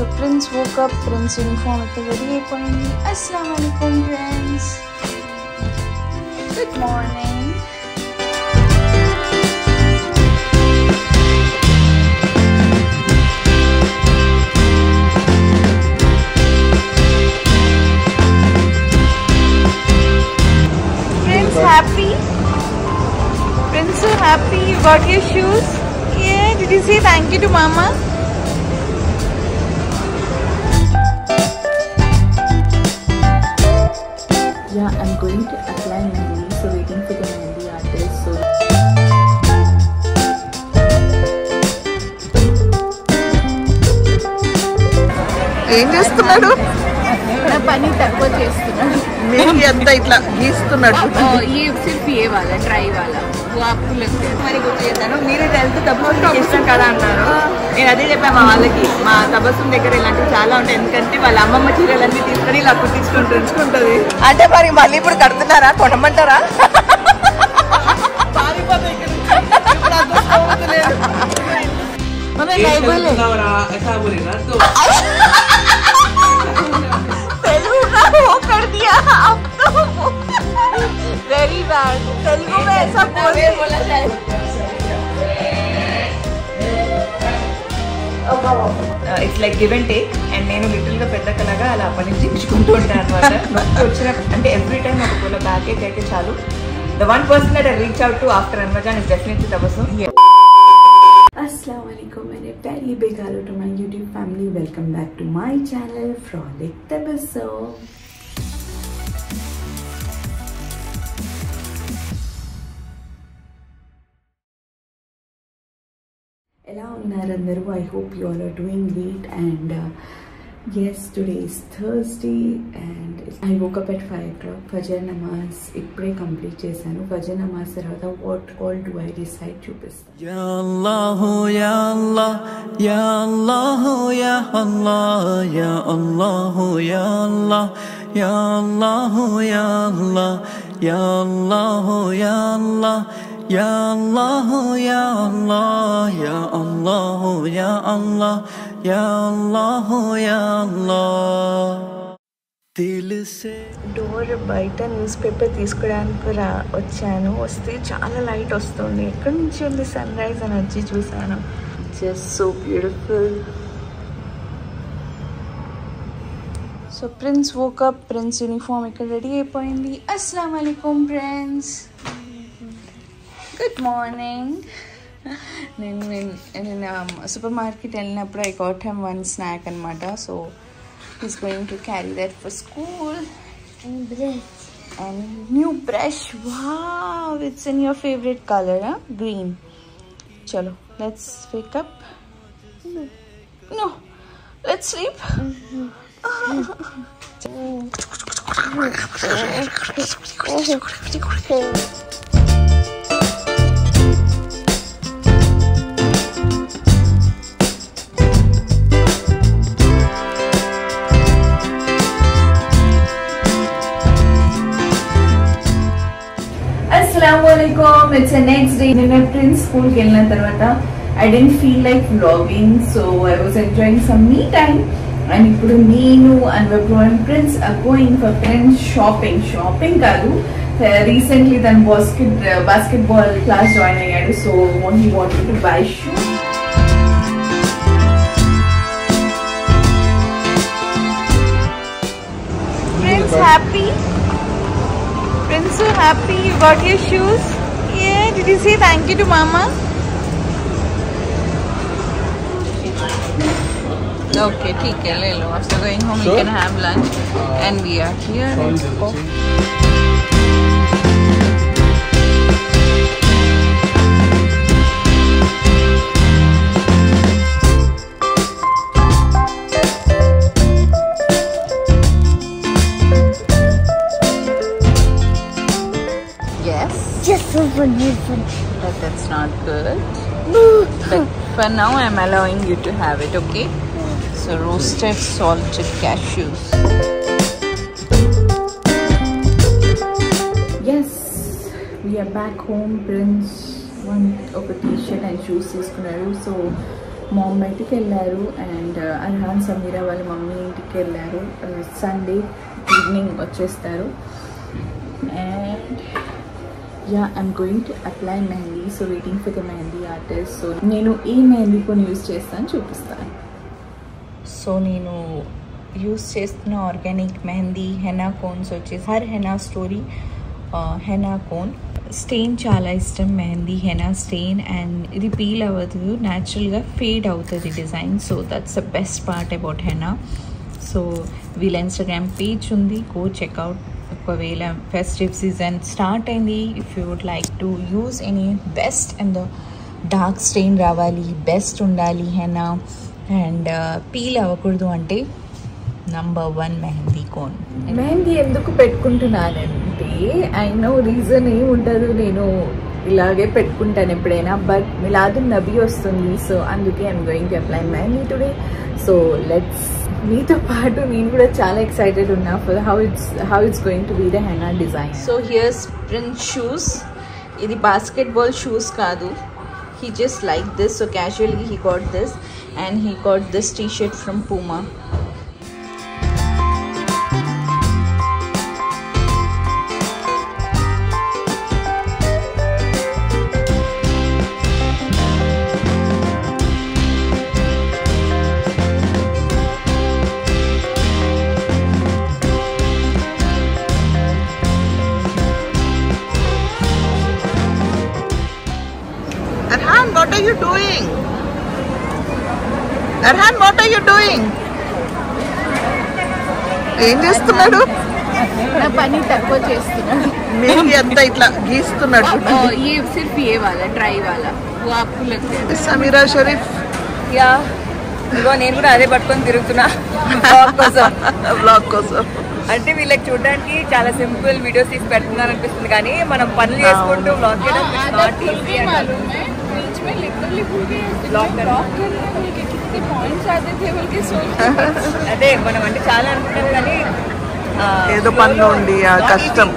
So Prince woke up, Prince uniform is ready అయిపోయింది. Assalamu alaikum friends. Good morning. Prince happy? Prince so happy you got your shoes? Yeah, did you say thank you to mama? Yeah, I'm going to apply mehendi, so waiting for the mehendi artist. So ఏం చేస్తున్నాడు? నా పని తక్కువ చేస్తున్నాడు. మీకు ఎంత ఇట్లా గీస్తున్నాడు? ये सिर्फ ये वाला ट्राई वाला वो आपको लगता है మరి గుర్తు చేశాను. మీరు హెల్త్ తప్పకుండా చేస్తాం కదా అన్నారు. నేను అదే చెప్పాను మా వాళ్ళకి. మా తబస్సుం దగ్గర ఇలాంటివి చాలా ఉంటాయి. ఎందుకంటే వాళ్ళ అమ్మమ్మ చీరలన్నీ తీసుకొని ఇలా కుట్టించుకుంటుంది. అంటే మరి మళ్ళీ ఇప్పుడు కడుతున్నారా? కొనమంటారా? Very bad. तेलुगु में ऐसा बोला जाए. It's like give and take. And నేను లిటిల్ గా పెద్ద కలగా అలా అప్పటి నుంచి ఇచ్చుకుంటూ ఉంటాను అనమాట. నొప్పి వచ్చిన అంటే ఎవ్రీ టైం ఒక పూల బ్యాక్ ఏక్ అయితే చాలు. The one person that I reach out to after అన్వజాన్ is definitely Tabassum. Assalamu alaikum and a very big hello to my YouTube family. Welcome back to my channel Frolic Tabassum. Hello Narandaru, I hope you all are doing great. And yes, today is Thursday and I woke up at 5 o'clock. Fajr namaz ippude complete chesanu. Fajr namaz tarvata what all do I recite chupista. Ya Allah ya Allah ya Allah ya Allah ya Allah ya Allah ya Allah ya Allah ya Allah ya Allah Ya Allah, Ya Allah, Ya Allah, Ya Allah, Ya Allah, Ya Allah. Dil se door బయట news paper తీసుకోవడానికి వచ్చాను. వస్తే చాలా light వస్తుంది. ఎక్కడి నుంచి ఉంది sun rise అని వచ్చి చూసాను. Just so beautiful. So prince woke up, prince uniform ఇక్కడ రెడీ అయిపోయింది. అస్సలాము అలైకుం ఫ్రెండ్స్. Good morning. నేను సూపర్ మార్కెట్ వెళ్ళినప్పుడు I got him one snack అనమాట. So he's going to carry that for school. And new brush. Wow, it's in your favorite color, huh? Green. Chalo, let's wake up. No, let's sleep. Assalamualaikum. It's the next day. When my Prince school kelina tarvata, I didn't feel like vlogging, so I was enjoying some me time. And ippudu neenu and my Prince are going for Prince shopping. Shopping kadu. Recently then basketball class join ayyadu, so he wanted to buy shoes. Prince happy? Prince so happy you got your shoes? Yeah, did you say thank you to mama? Okay, ठीक है, ले लो. After going home, you can have lunch, and we are here. Let's go. Yes. Just for you. But that's not good. But for now, I'm allowing you to have it, okay? So roasted salted cashews. Yes, we are back home. Prince one of a t-shirt and shoes తీసుకున్నాడు. So ma'am బయటికి వెళ్ళారు and Arhan Sameera వాళ్ళ mummy ఇంటికి వెళ్ళారు. Sunday evening వచ్చేస్తారు. And yeah I'm going to apply mehndi. So waiting for the mehndi artist. So నేను ఈ మెహందీ కొన్ని యూజ్ చేస్తాను, చూపిస్తాను. సో నేను యూస్ చేస్తున్న ఆర్గానిక్ మెహందీ హెనా కోన్స్ వచ్చేసి her henna story henna cone. Stain చాలా ఇష్టం మెహందీ హెనా స్టెయిన్, అండ్ ఇది పీల్ అవ్వదు, న్యాచురల్గా ఫేడ్ అవుతుంది design. So that's the best part about henna. So వీళ్ళ ఇన్స్టాగ్రామ్ పేజ్ ఉంది, గో చెక్అవుట్. ఒకవేళ ఫెస్టివ్ సీజన్ స్టార్ట్ అయింది, if you would like to use any best and the dark stain రావాలి, best ఉండాలి henna and peel అవ్వకూడదు అంటే #1 mehndi cone. Mehndi ఎందుకు పెట్టుకుంటున్నానంటే I know reason ఏమి ఉండదు, నేను ఇలాగే పెట్టుకుంటాను ఎప్పుడైనా. బట్ మిలాదున్ నబీ వస్తుంది, సో అందుకే I'm going to apply mehndi today. So let's, మీతో పాటు నేను కూడా చాలా ఎక్సైటెడ్ ఉన్నా for how it's going to be the henna design. So here's Prince shoes. ఇది బాస్కెట్బాల్ షూస్ కాదు, he just liked this, so casually he got this, and he got this t-shirt from Puma. Arhan, what are you doing? Arhan, what are you doing? ఏం చేస్తున్నాడు? నా పని తక్కువ చేస్తున్నాడు. మెహందీ అంతా ఇట్లా గీస్తున్నాడు. ये सिर्फ ये वाला ड्राई वाला, वो आपको लगता है? సమీరా షరీఫ్ యా ఇదిగో నేను కూడా అదే పట్టుకొని తిరుగుతున్నా బ్లాగ్ కోసం. అంటే వీళ్ళకి చూడడానికి చాలా సింపుల్ వీడియోస్ తీసి పెడుతున్నారు అనిపిస్తుంది, కానీ మనం పనులు చేసుకుంటూ బ్లాగ్ చేయడం నాట్ ఈజీ. అదే మనం అంటే చాలా అనుకుంటాం కానీ ఏదో పనిలో ఉండి ఆ కష్టం,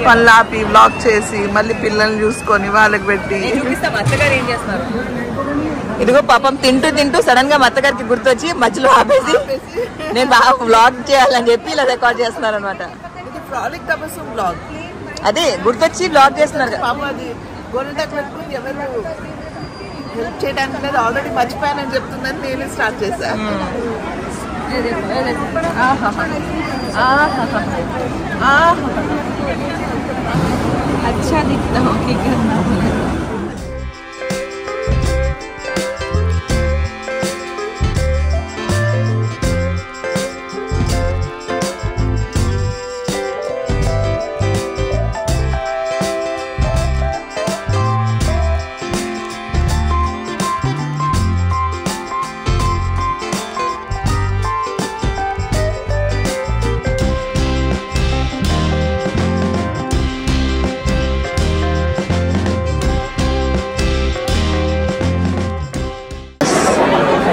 పనులు ఆపి బ్లాగ్ చేసి మళ్ళీ పిల్లల్ని చూసుకొని వాళ్ళకి పెట్టి. చూపిస్తాం అత్తగారు ఏం చేస్తున్నారు. ఇదిగో పాపం తింటూ తింటూ సడన్ గా అత్తగారికి గుర్తొచ్చి మధ్యలో ఆపేసి నేను బాగా బ్లాగ్ చేయాలని చెప్పి ఇలా రికార్డ్ చేస్తున్నారు అనమాట. ఫ్రాలిక్ తబస్సుమ్ బ్లాగ్ అదే గుర్తొచ్చి బ్లాగ్ చేస్తున్నారు. పాప అది గొర్రెటకు పెట్టుకుని ఎవరు హెల్ప్ చేయడానికి లేదు, ఆల్రెడీ మర్చిపోయానని చెప్తుందని నేను స్టార్ట్ చేశాను. अच्छा दिखता हो कि करना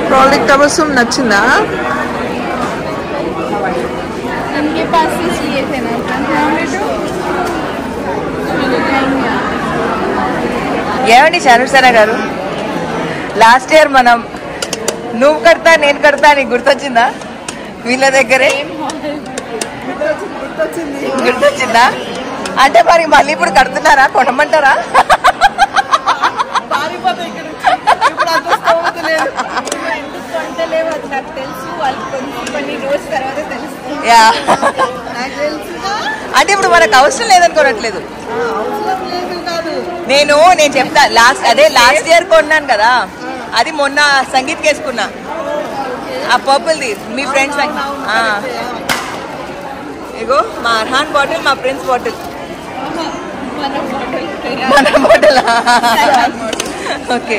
ఫ్రాలిక్ తబస్సుమ్ నచ్చిందా? इनके पास ही चाहिए थे ना. ఏమండి షారుఖ్ గారు, లాస్ట్ ఇయర్ మనం నువ్వు కడతా నేను కడతా అని గుర్తొచ్చిందా? వీళ్ళ దగ్గరే గుర్తొచ్చిందా? అంటే మరి మళ్ళీ ఇప్పుడు కడుతున్నారా, కొనమంటారా? అంటే ఇప్పుడు మనకు అవసరం లేదనుకోనట్లేదు. నేను చెప్తా, లాస్ట్ ఇయర్ కొన్నాను కదా, అది మొన్న సంగీత్ వేసుకున్నా ఆ పర్పుల్ది. మీ ఫ్రెండ్స్ ఇగో మా అర్హాన్ బాటిల్, మా ప్రిన్స్ బాటిల్. మన బాటిల్ ఓకే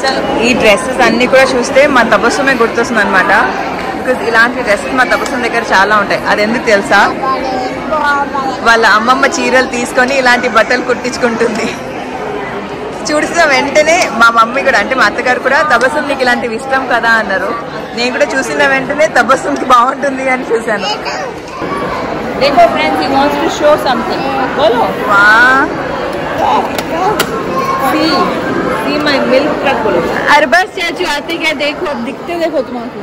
చలో. ఈ డ్రెస్సెస్ అన్ని కూడా చూస్తే మా తబస్సుమే గుర్తొస్తుంది అనమాట. బికాజ్ ఇలాంటి డ్రెస్సెస్ మా తబస్సు దగ్గర చాలా ఉంటాయి. అది ఎందుకు తెలుసా? వాళ్ళ అమ్మమ్మ చీరలు తీసుకొని ఇలాంటి బట్టలు కుట్టించుకుంటుంది. చూసిన వెంటనే మా మమ్మీ కూడా, అంటే మా అత్తగారు కూడా, తబస్సుమ్ నీకు ఇలాంటివి ఇష్టం కదా అన్నారు. నేను కూడా చూసిన వెంటనే తబస్సుమ్కి బాగుంటుంది అని చూశాను. देखो friends, he wants to show something. बोलो. వా See see my milk truck बोलो। अरबाज चाचू आते क्या देखो, अब दिखते देखो तुम्हारे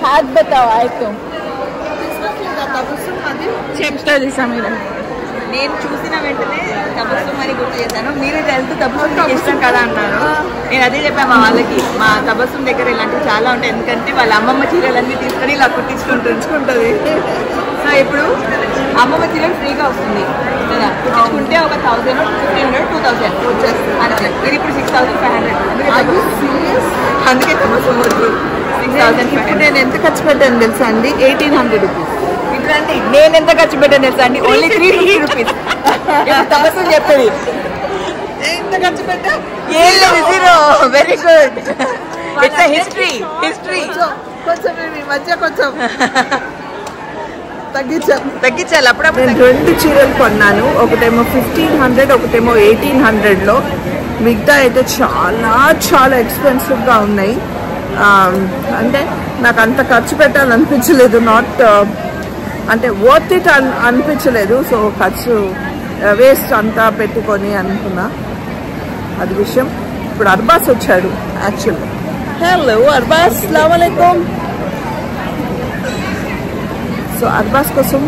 हाथ बताओ आए तो చెప్తుంది సమీర. నేను చూసిన వెంటనే తబస్సుమ్ అని గుర్తు చేశాను. మీరు తెలుసు తబస్సుమ్ మీకు ఇష్టం కదా అన్నారు. నేను అదే చెప్పాను మా వాళ్ళకి, మా తబస్సుమ్ దగ్గర ఇలాంటివి చాలా ఉంటాయి. ఎందుకంటే వాళ్ళ అమ్మమ్మ చీరలన్నీ తీసుకొని ఇలా కుట్టించుకుంటుంది. సో ఇప్పుడు అమ్మమ్మ చీరలు ఫ్రీగా వస్తుంది కదా, కుట్టించుకుంటే ఒక 1000, 1500, 2000 వచ్చేస్తుంది అంతే. ఇది ఇప్పుడు 6500. అందుకే తబస్సుమ్ వద్దు. 6500. నేను ఎంత ఖర్చు పెట్టాను తెలుసా అండి? 1800 రూపీస్. ఇప్పుడంటే నేను ఎంత ఖర్చు పెట్టాను తెలుసా అండి? Only 350 rupees. తబస్సుమ్ చెప్పేది ఎంత ఖర్చు పెట్టా? ఏం లేదు, zero. Very good. It's history. కొంచెం ఈ మధ్య కొంచెం తగ్గించాలి అప్పుడప్పుడు. నేను 2 చీరలు కొన్నాను. ఒకటేమో 1500, ఒకటేమో 1800లో. మిగతా అయితే చాలా చాలా ఎక్స్పెన్సివ్గా ఉన్నాయి. అంటే నాకు అంత ఖర్చు పెట్టాలనిపించలేదు. నాట్ అంటే వర్త్ ఇట్ అనిపించలేదు. సో ఖర్చు వేస్ట్ అంతా పెట్టుకొని అనుకున్నా. అది విషయం. ఇప్పుడు అర్బాస్ వచ్చాడు యాక్చువల్లీ. హలో అర్బాస్, అస్సలాము అలైకుం. సో అర్బాస్ కోసం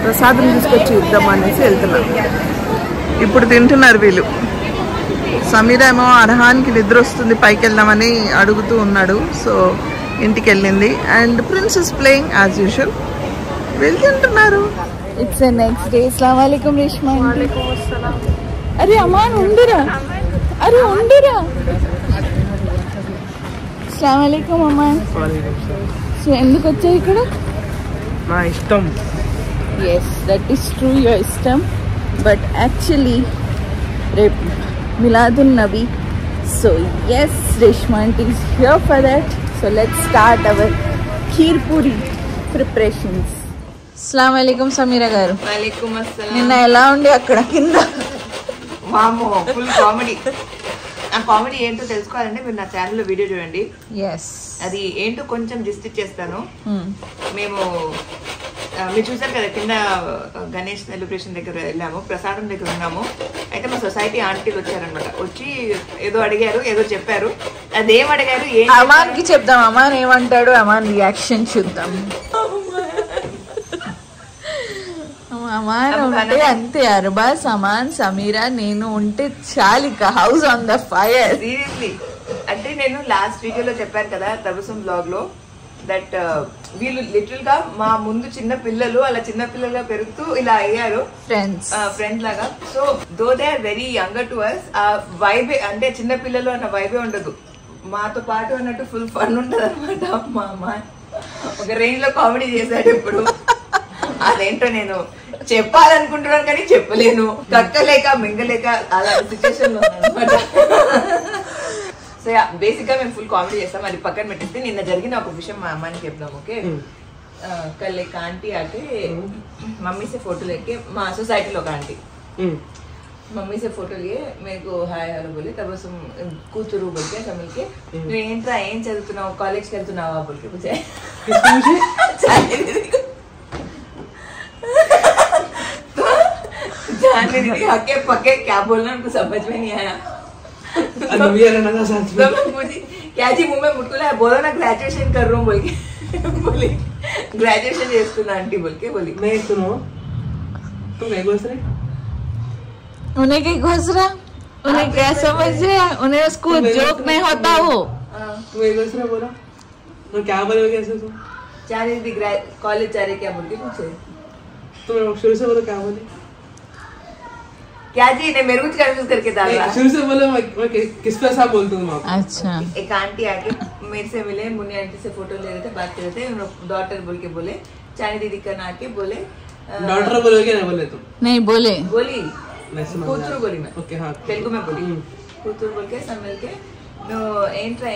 ప్రసాదం తీసుకొచ్చి ఇద్దామనేసి వెళ్తున్నాం. ఇప్పుడు తింటున్నారు వీళ్ళు. సమీర ఏమో అర్హాన్కి నిద్ర వస్తుంది, పైకి వెళ్దామని అడుగుతూ ఉన్నాడు. సో ఇంటికి వెళ్ళింది. And prince is playing as usual. వీళ్ళు తింటున్నారు. It's next day. అస్సలాము అలైకుం రేష్మా. అరే అమాన్ ఉండురా, అరే ఉండురా. అస్సలాము అలైకుం అమాన్. సో ఎందుకు వచ్చావు ఇక్కడ? నా ఇష్టం. Yes, that is true, your ఇష్టం. బట్ యాక్చువల్లీ రేపు Miladun Nabi. So yes, Reshma aunty is here for that. So let's start our kheer puri preparations. అస్సలాము అలైకుం సమీర గారు. వాలేకుమ్ అస్సలాం. నిన్న ఎలా ఉండి అక్కడ కింద? వామో ఫుల్ కామెడీ. ఆ కామెడీ ఏంటో తెలుసుకోవాలంటే మీరు నా ఛానల్లో వీడియో చూడండి. ఎస్, అది ఏంటో కొంచెం జిస్ట్ ఇచ్చేస్తాను. మేము మీరు చూసారు కదా, కింద గణేష్ సెలబ్రేషన్ దగ్గర వెళ్ళాము, ప్రసాదం దగ్గర ఉన్నాము. అయితే మా సొసైటీ ఆంటీలు వచ్చారనమాట. వచ్చి ఏదో అడిగారు, ఏదో చెప్పారు. అదేం అడిగారు, అమాన్ కి చెప్దాం. అమాన్ ఏమంటాడు, అమాన్ రియాక్షన్ చూద్దాం. అమాన్ ఉంటే అంతే, అర్బాస్, అమాన్, సమీరా, నేను ఉంటే చాలిక house on the fire. Seriously. అంటే నేను లాస్ట్ వీడియోలో చెప్పాను కదా తబస్సుమ్ బ్లాగ్ లో, దట్ వీళ్ళు లిటరల్ గా మా ముందు చిన్న పిల్లలు, అలా చిన్న పిల్లలుగా పెరుగుతూ ఇలా అయ్యారు ఫ్రెండ్స్ లాగా. So though they are very younger to us, ఆ వైబే అంటే చిన్న పిల్లలు అన్న వైబే ఉండదు, మాతో పాటు అన్నట్టు ఫుల్ ఫన్ ఉంటది అనమాట. మా అమ్మ ఒక రేంజ్ లో కామెడీ చేశాడు ఇప్పుడు. అదేంటో నేను చెప్పాలనుకుంటున్నాను కానీ చెప్పలేను, కక్కలేక మింగలేక అలాంటి సిచ్యువేషన్ లో అనమాట. సో బేసిక్ గా మేము ఫుల్ కామెడీ చేస్తాం. అది పక్కన పెట్టేస్తే నిన్న జరిగిన ఒక విషయం మా అమ్మాయికి చెప్దాం. ఓకే, कल एक आंटी आके मम्मी से फोटो लेके सोसाइटी लोग आंटी मम्मी से फोटो लिए मेरे को हाय हेलो बोले तब కూతురు बोल के सब मिलके ఏంట్రా ఏం చదువుతున్నావు కాలేజ్కి వెళ్తున్నావా बोल के पूछे जाने दीदी हके पके क्या बोलना उनको समझ में नहीं आया। क्या जी मुंह में मुटकुला है बोलो ना ग्रेजुएशन कर रहा हूँ बोल के बोली ग्रेजुएशन చేస్తున్నా आंटी बोल के बोली मैं सुनो तुम क्या घुस रहे उन्हें क्या घुस रहा उन्हें क्या समझ रहे उन्हें उसको जोक नहीं होता वो तुम क्या घुस रहे बोला मैं क्या बोले कैसे तुम चार दीदी कॉलेज जा रहे क्या बोल के पूछे तुम शुरू से बोलो क्या बोले क्या जी ने मेरे को कंफ्यूज करके डाल रहा शुरू से बोलो मैं किस पे ऐसा बोलता हूँ आप अच्छा एक आंटी आके मेरे से मिले मुन्नी आंटी से फोटो ले रहे थे बात कर रहे थे डॉटर बोल के बोले चाइनी दीदी का ना के बोले डॉटर बोलोगे नहीं बोले तुम नहीं बोले बोली కూతురు बोली मैं ओके हाँ तेलुगु में बोली కూతురు बोल के सब मिल के नो ఏంట్రా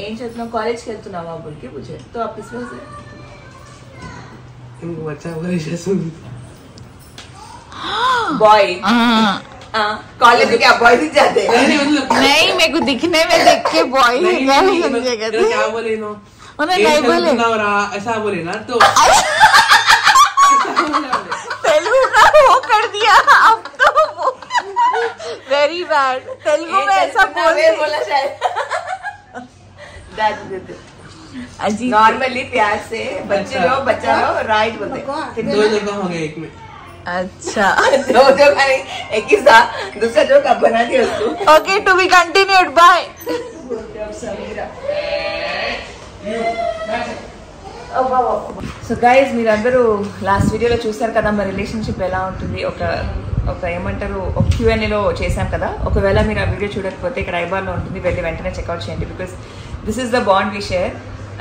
ఏం చదువుతున్నావు కాలేజ్కి వెళ్తున్నావా बोल के पूछे तो आप किस वजह से तुमको अच्छा बोले सुन बॉय कॉलेज में क्या बॉयज ही जाते हैं नहीं मेरे को दिखने में देख के बॉय क्या समझेगा तू क्या बोले नो उन्हें नहीं बोले ऐसा बोले ना तो तेलुगु का वो कर दिया अब तो वेरी बैड तेलुगु में ऐसा बोला शायद अजीब नॉर्मली प्यार से बच्चे लो बच्चा लो राइट बोलते दो जगह हो गया एक में अच्छा दो जो खाली एक ही था दूसरा जो कब बना दिया उसको okay to be continued bye so guys మీరందరూ లాస్ట్ వీడియోలో చూసారు కదా మా రిలేషన్షిప్ ఎలా ఉంటుంది ఒక ఏమంటారు ఒక Q&Aలో చేశాం కదా. ఒకవేళ మీరు ఆ వీడియో చూడకపోతే ఇక్కడ ఐబార్లో ఉంటుంది, వెళ్ళి వెంటనే చెక్అవుట్ చేయండి. Because this is the bond we share.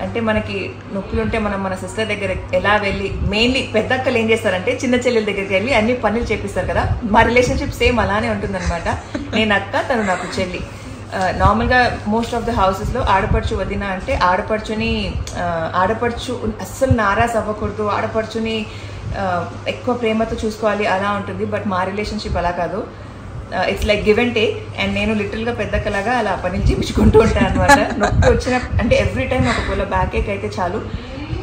అంటే మనకి నొప్పులు ఉంటే మనం మన సిస్టర్ దగ్గర ఎలా వెళ్ళి, మెయిన్లీ పెద్దక్కలు ఏం చేస్తారంటే చిన్న చెల్లెల దగ్గరికి వెళ్ళి అన్ని పనులు చేపిస్తారు కదా. మా రిలేషన్షిప్ సేమ్ అలానే ఉంటుందన్నమాట. నేను అక్క, తను నాకు చెల్లి. నార్మల్గా మోస్ట్ ఆఫ్ ద హౌసెస్లో ఆడపడుచు వదిన అంటే ఆడపడుచు అస్సలు నారాజ్ అవ్వకూడదు, ఆడపడుచుని ఎక్కువ ప్రేమతో చూసుకోవాలి అలా ఉంటుంది. బట్ మా రిలేషన్షిప్ అలా కాదు. It's like give and take. And నేను లిటిల్గా పెద్దక్కలాగా అలా పని చేయించుకుంటూ ఉంటాను అనమాట. నొప్పి వచ్చిన అంటే ఎవ్రీ టైం ఒకవేళ బ్యాక్ ఏక్ అయితే చాలు,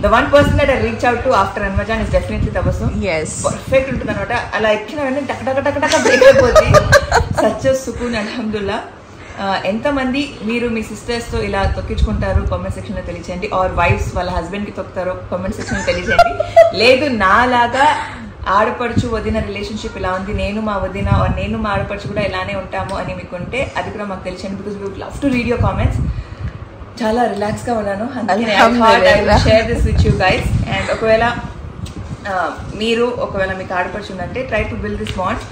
the one person that I reach out to after అన్వజాన్ ఇస్ డెఫినెట్లీ తబస్సు. పర్ఫెక్ట్ ఉంటుంది అనమాట. అలా ఎక్కిన వెంటనే టక్ టక్ టక్ టక్ బ్రేక్ అయిపోతుంది. సచ్ సుకూన్ అల్హమ్దుల్లా. ఎంతమంది మీరు మీ సిస్టర్స్తో ఇలా తొక్కించుకుంటారు కామెంట్ సెక్షన్లో తెలియచేయండి. ఆర్ వైఫ్స్ వాళ్ళ హస్బెండ్కి తొక్కుతారో కామెంట్ సెక్షన్లో తెలియచేయండి. లేదు నాలాగా ఆడపడుచు వదిన రిలేషన్షిప్ ఇలా ఉంది, నేను మా వదిన నేను మా ఆడపడుచు కూడా ఇలానే ఉంటాము అని మీకు ఉంటే అది కూడా మాకు తెలియచేయండి. Because we would love to read your comments. చాలా రిలాక్స్గా ఉన్నాను, share this with you guys. And ఒకవేళ మీకు ఆడపడుచు ఉందంటే try to build this bond.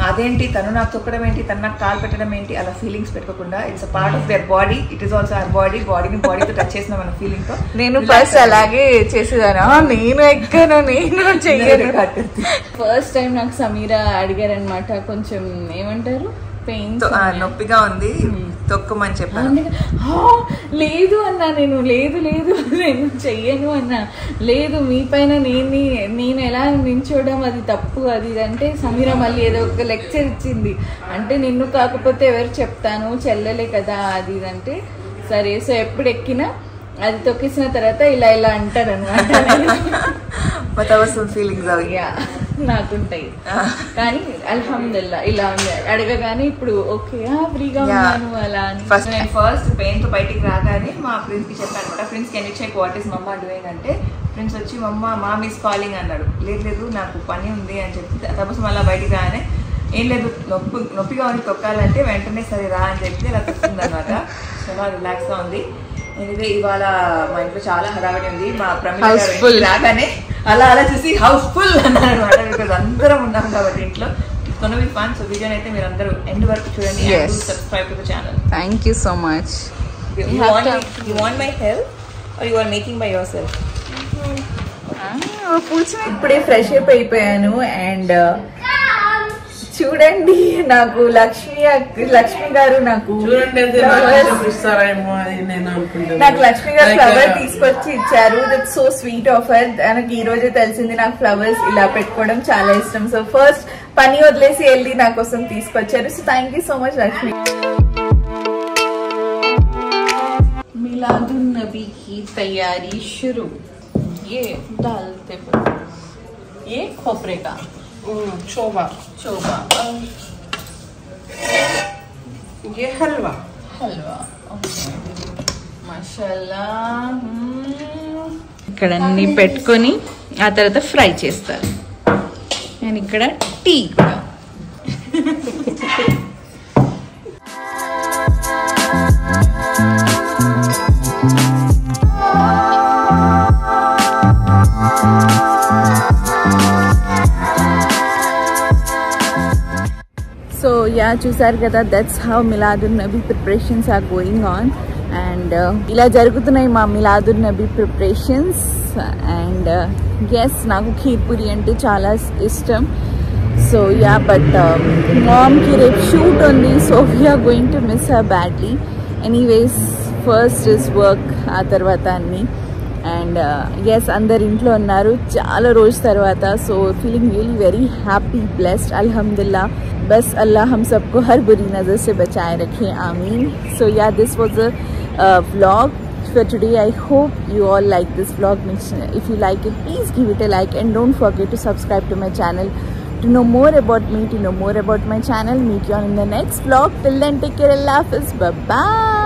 అదేంటి తను నాకు తొక్కడం ఏంటి, తను నాకు కాల్ పెట్టడం ఏంటి, అలా ఫీలింగ్స్ పెట్టుకోకుండా it's a part of their body, it is also our body. బాడీతో టచ్ చేసిన మన ఫీలింగ్ తో నేను ఫస్ట్ అలాగే చేసేదాను. నేను ఎక్కను, నేను చెయ్యను. ఫస్ట్ టైం నాకు సమీరా అడిగారనమాట, కొంచెం ఏమంటారు పెయిన్ నొప్పిగా ఉంది తొక్కమని చెప్పాను. లేదు అన్నా నేను, లేదు నేను చెయ్యను అన్నా. లేదు మీ పైన నేను ఎలా నించోవడం అది తప్పు అది అంటే సమీరా మళ్ళీ ఏదో ఒక లెక్చర్ ఇచ్చింది. అంటే నిన్ను కాకపోతే ఎవరు చెప్తాను, చెల్లెలే కదా అది అంటే సరే. సో ఎప్పుడు ఎక్కినా అది తొక్కేసిన తర్వాత ఇలా అంటారు అనమాట. ఫీలింగ్స్ నాకుంటాయి. కానీ అల్హమ్దుల్లా ఇలా ఉంది. అడగగానే ఇప్పుడు ఓకే ఫ్రీగా ఉన్నాను అలా అని. ఫస్ట్ పెయిన్ తో బయటికి రాగానే మా ఫ్రెండ్స్ కి చెప్పాను అనమాట. Friends can you check what is mumma doing అంటే ఫ్రెండ్స్ వచ్చి మామ్ ఈస్ కాలింగ్ అన్నాడు. లేదు నాకు పని ఉంది అని చెప్పి తప్పసు మళ్ళీ బయటికి రాగానే ఏం లేదు నొప్పిగా ఉంది తొక్కాలంటే వెంటనే సరే రా అని చెప్పి ఇలా తొక్కింది అనమాట. చాలా రిలాక్స్ గా ఉంది. ఎందుకంటే ఇవాళ మా ఇంట్లో చాలా హడావిడి ఉంది. మా ప్రమిళ రాగానే అలా చూసి హౌస్ఫుల్ అన్నారు అనమాట. బికాజ్ అందరం ఉన్నాం కాబట్టి ఇంట్లో. It's gonna be fun. So వీడియోని అయితే మీరు అందరూ ఎండ్ వరకు చూడండి. Subscribe to the channel. Thank you so much. You want my help or you are making by yourself? ఇప్పుడే ఫ్రెష్ అప్ అయిపోయాను. అండ్ చూడండి నాకు లక్ష్మి గారు నాకు లక్ష్మి గారు ఫ్లవర్ తీసుకొచ్చి ఇచ్చారు. That's so sweet of her. నాకు ఈ రోజే తెలిసింది నాకు ఫ్లవర్స్ ఇలా పెట్టుకోవడం చాలా ఇష్టం. సో ఫస్ట్ పని వదిలేసి వెళ్ళి నా కోసం తీసుకొచ్చారు. So thank you so much Lakshmi. Miladun नबी की तैयारी शुरू. ये डालते ये खोपरे का शोभा ये हलवा మాషాల్లా. ఇక్కడ అన్ని పెట్టుకొని ఆ తర్వాత ఫ్రై చేస్తారు. నేను ఇక్కడ టీ కూడా. సో చూసారు కదా, that's how Miladun Nabi preparations are going on. And ఇలా జరుగుతున్నాయి మా Miladun Nabi preparations. And yes నాకు ఖీర్ పూరి అంటే చాలా ఇష్టం. సో బట్ మామ్కి రేపు షూట్ ఉంది. So we're going to miss her badly. Anyways first is work, ఆ తర్వాత అన్నీ. అండ్ ఎస్ అందరు ఇంట్లో ఉన్నారు చాలా రోజు తర్వాత. So feeling really very happy, blessed, అల్హమ్దుల్లా. बस अल्लाह हम सबको हर बुरी नज़र से बचाए रखे, आमीन. So yeah, this was a vlog for today. I hope you all like this vlog. If you like it, please give it a like and don't forget to subscribe to my channel to know more about me, to know more about my channel. Meet you all in the next vlog. Till then, take care. Allah Hafiz. Bye bye.